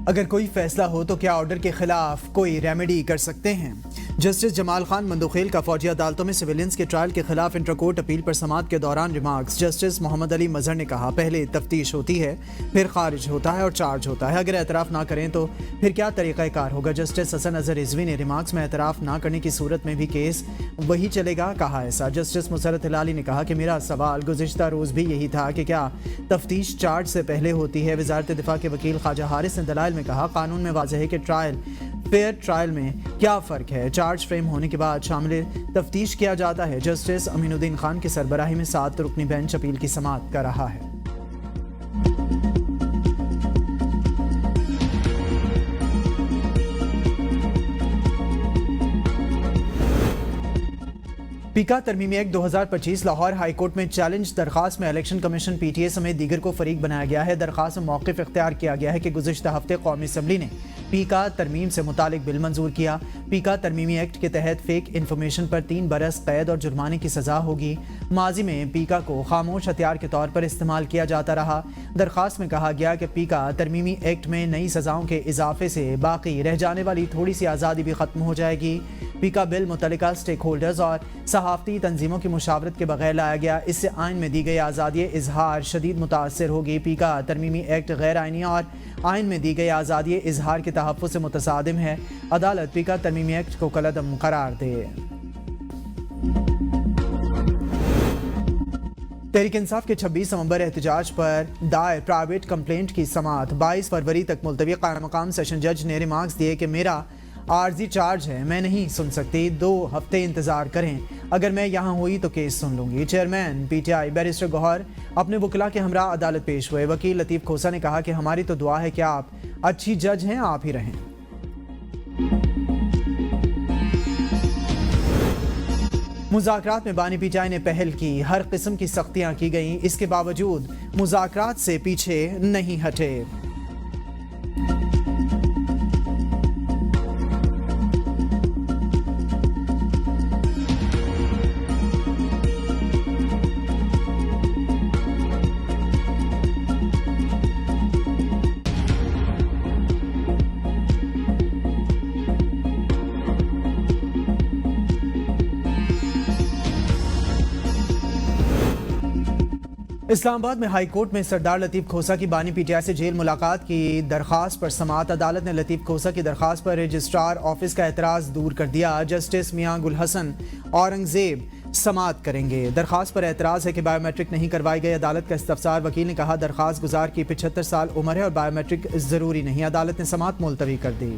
अगर कोई फैसला हो तो क्या ऑर्डर के खिलाफ कोई रेमेडी कर सकते हैं? जस्टिस जमाल खान मंदोखेल का फौजी अदालतों में सिविलियंस के ट्रायल के खिलाफ इंट्राकोर्ट अपील पर समाअत के दौरान रिमार्क्स। जस्टिस मोहम्मद अली मजहर ने कहा, पहले तफ्तीश होती है, फिर खारिज होता है और चार्ज होता है। अगर एतराफ़ ना करें तो फिर क्या तरीक़ाकार होगा? जस्टिस हसन अजहर रिजवी ने रिमार्क्स में एतराफ़ ना करने की सूरत में भी केस वही चलेगा, कहा ऐसा। जस्टिस मुसरत हिलाली ने कहा कि मेरा सवाल गुज़िश्ता रोज़ भी यही था कि क्या तफ्तीश चार्ज से पहले होती है। वज़ारत दिफा के वकील ख्वाजा हारिस ने दलाइल में कहा, कानून में वाज़ेह है कि फेयर ट्रायल में क्या फ़र्क है। चार्ज फ्रेम होने के बाद शामिल तफ्तीश किया जाता है। जस्टिस अमीनुद्दीन खान की सरबराही में 7 रुकनी बेंच अपील की समाअत कर रहा है। पीका तरमीमी एक्ट 2025 लाहौर हाई कोर्ट में चैलेंज दरखास्त में इलेक्शन कमीशन PTA समेत दीगर को फरीक बनाया गया है। दरखास्त में मौक़िफ़ इख्तियार किया गया है कि गुज़िश्ता हफ्ते कौमी असम्बली ने पीका तरमीम से मुतालिक बिल मंजूर किया। पीका तरमीमी एक्ट के तहत फेक इंफॉर्मेशन पर 3 बरस कैद और जुर्माने की सज़ा होगी। माजी में पीका को खामोश हथियार के तौर पर इस्तेमाल किया जाता रहा। दरखास्त में कहा गया कि पीका तरमीमी एक्ट में नई सज़ाओं के इजाफे से बाकी रह जाने वाली थोड़ी सी आज़ादी भी ख़त्म हो जाएगी। पीका बिल मुतल्लिका स्टेक होल्डर्स और सहाफ़ती तंजीमों की मुशावरत के बगैर लाया गया। इससे आइन में दी गई आज़ादी इजहार शदीद मुतासर होगी। पीका तरमीमी एक्ट गैर आइनी और आइन में दी गई आज़ादी इजहार के तहफ़्फ़ुज़ से मुतसादिम है। अदालत पीका तरमीमी एक्ट को कलअदम करार दे। तहरीक इंसाफ के 26 नवंबर एहतजाज पर दायर प्राइवेट कंप्लेंट की समाअत 22 फरवरी तक मुलतवी। क़ायम मकाम सेशन जज ने रिमार्क्स दिए कि मेरा आर्जी चार्ज है, मैं नहीं सुन सकती, 2 हफ्ते इंतजार करें, अगर मैं यहाँ हुई तो केस सुन लूंगी। चेयरमैन PTI बैरिस्टर गौहर अपने वकला के हमरा अदालत पेश हुए। वकील लतीफ़ खोसा ने कहा कि हमारी तो दुआ है कि आप अच्छी जज हैं, आप ही रहें। मुज़ाकरात में बानी PTI ने पहल की, हर किस्म की सख्तियाँ की गईं, इसके बावजूद मुज़ाकरात से पीछे नहीं हटे। इस्लामाबाद में हाई कोर्ट में सरदार लतीफ़ खोसा की बानी PTI से जेल मुलाकात की दरख्वास्त पर समाअत। अदालत ने लतीफ़ खोसा की दरख्वास्त पर रजिस्ट्रार ऑफिस का एतराज़ दूर कर दिया। जस्टिस मियां गुल हसन औरंगजेब समाअत करेंगे। दरख्वास्त पर एतराज़ है कि बायोमेट्रिक नहीं करवाई गई। अदालत का इस्तफसार। वकील ने कहा, दरख्वास्त गुजार की 75 साल उम्र है और बायोमेट्रिक ज़रूरी नहीं। अदालत ने समाअत मुलतवी कर दी।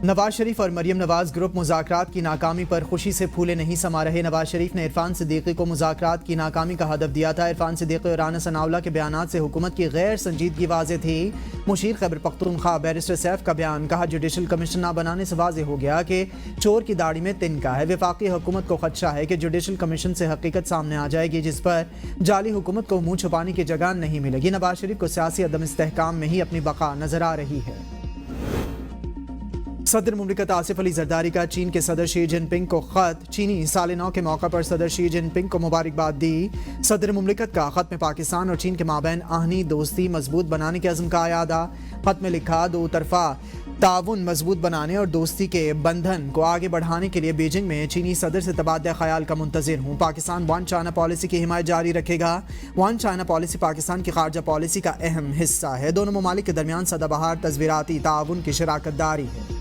नवाज शरीफ और मरियम नवाज ग्रुप मुज़ाकरात की नाकामी पर खुशी से फूले नहीं समा रहे। नवाज शरीफ ने इरफान सिद्दीकी को मुज़ाकरात की नाकामी का हदफ दिया था। इरफान सिद्दीकी और राना सनाउल्लाह के बयानात से हुकूमत की गैर संजीदगी वाज़ेह थी। मुशीर खैबर पख्तूनख्वा बैरिस्टर सैफ का बयान, कहा जुडिशल कमीशन ना बनाने से वाज़ेह हो गया कि चोर की दाढ़ी में तिनका है। वफाकी हुकूमत को खदशा है कि जुडिशल कमीशन से हकीकत सामने आ जाएगी, जिस पर जाली हुकूमत को मुँह छुपाने की जगह नहीं मिलेगी। नवाज शरीफ को सियासी अदम इस्तेहकाम में ही अपनी बका नजर आ रही है। सदर मुमलिकत आसिफ अली जरदारी का चीन के सदर शी जिनपिंग को खत। चीनी साल नौ के मौका पर सदर शी जिनपिंग को मुबारकबाद दी। सदर मुमलिकत का खत में पाकिस्तान और चीन के माबैन आहनी दोस्ती मजबूत बनाने के अज़्म का यादा। खत में लिखा, 2 तरफा ताउन मजबूत बनाने और दोस्ती के बंधन को आगे बढ़ाने के लिए बीजिंग में चीनी सदर से तबादला ख्याल का मुंतज़िर हूँ। पाकिस्तान वन चाइना पॉलिसी की हिमायत जारी रखेगा। वन चाइना पॉलिसी पाकिस्तान की खारजा पॉलिसी का अहम हिस्सा है। दोनों ममालिक के दरमियान सदाबहार तस्वीराती ताउन की शराकत दारी है।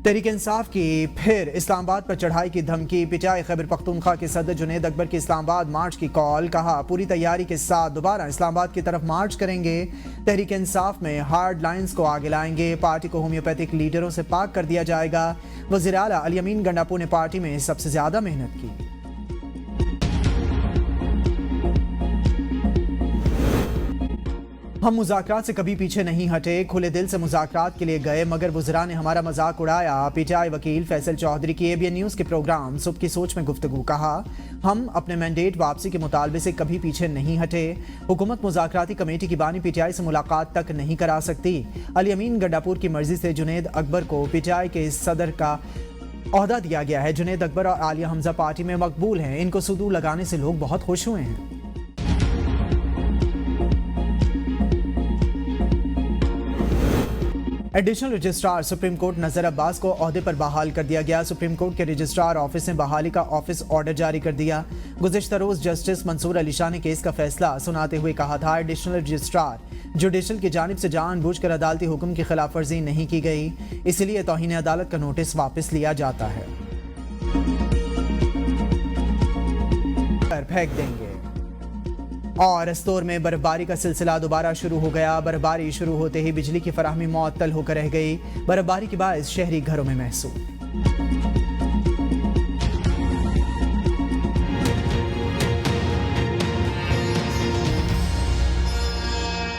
तहरीक इंसाफ की फिर इस्लामाबाद पर चढ़ाई की धमकी। PTI खैबर पख्तूनख्वा के सदर जुनेद अकबर की इस्लामाबाद मार्च की कॉल। कहा, पूरी तैयारी के साथ दोबारा इस्लामाबाद की तरफ मार्च करेंगे। तहरीक इंसाफ में हार्ड लाइंस को आगे लाएंगे। पार्टी को होम्योपैथिक लीडरों से पाक कर दिया जाएगा। वज़ीर आला अली अमीन गंडापू ने पार्टी में सबसे ज्यादा मेहनत की। हम मुज़ाकरात से कभी पीछे नहीं हटे, खुले दिल से मुज़ाकरात के लिए गए मगर वुज़रा ने हमारा मजाक उड़ाया। पीटीआई वकील फैसल चौधरी की एबीएन न्यूज़ के प्रोग्राम सुबह की सोच में गुफ्तगू। कहा, हम अपने मैंडेट वापसी के मुतालबे से कभी पीछे नहीं हटे। हुकूमत मुज़ाकराती कमेटी की बानी पीटीआई से मुलाकात तक नहीं करा सकती। अली अमीन गड्डापुर की मर्जी से जुनेद अकबर को पीटीआई के सदर का ओहदा दिया गया है। जुनेद अकबर और आलिया हमजा पार्टी में मकबूल हैं। इनको सुदू लगाने से लोग बहुत खुश हुए हैं। एडिशनल रजिस्ट्रार सुप्रीम कोर्ट नजर अब्बास को ओहदे पर बहाल कर दिया गया। सुप्रीम कोर्ट के रजिस्ट्रार ऑफिस ने बहाली का ऑफिस ऑर्डर जारी कर दिया। गुज़िश्ता रोज जस्टिस मंसूर अली शाह ने केस का फैसला सुनाते हुए कहा था, एडिशनल रजिस्ट्रार जुडिशल की जानिब से जानबूझकर अदालती हुक्म की खिलाफ वर्जी नहीं की गई, इसलिए तौहीन अदालत का नोटिस वापस लिया जाता है। फेंक देंगे। और अस्तोर में बर्फबारी का सिलसिला दोबारा शुरू हो गया। बर्फबारी शुरू होते ही बिजली की फराहमी मुअत्तल होकर रह गई। बर्फबारी के बायस शहरी घरों में महसूस।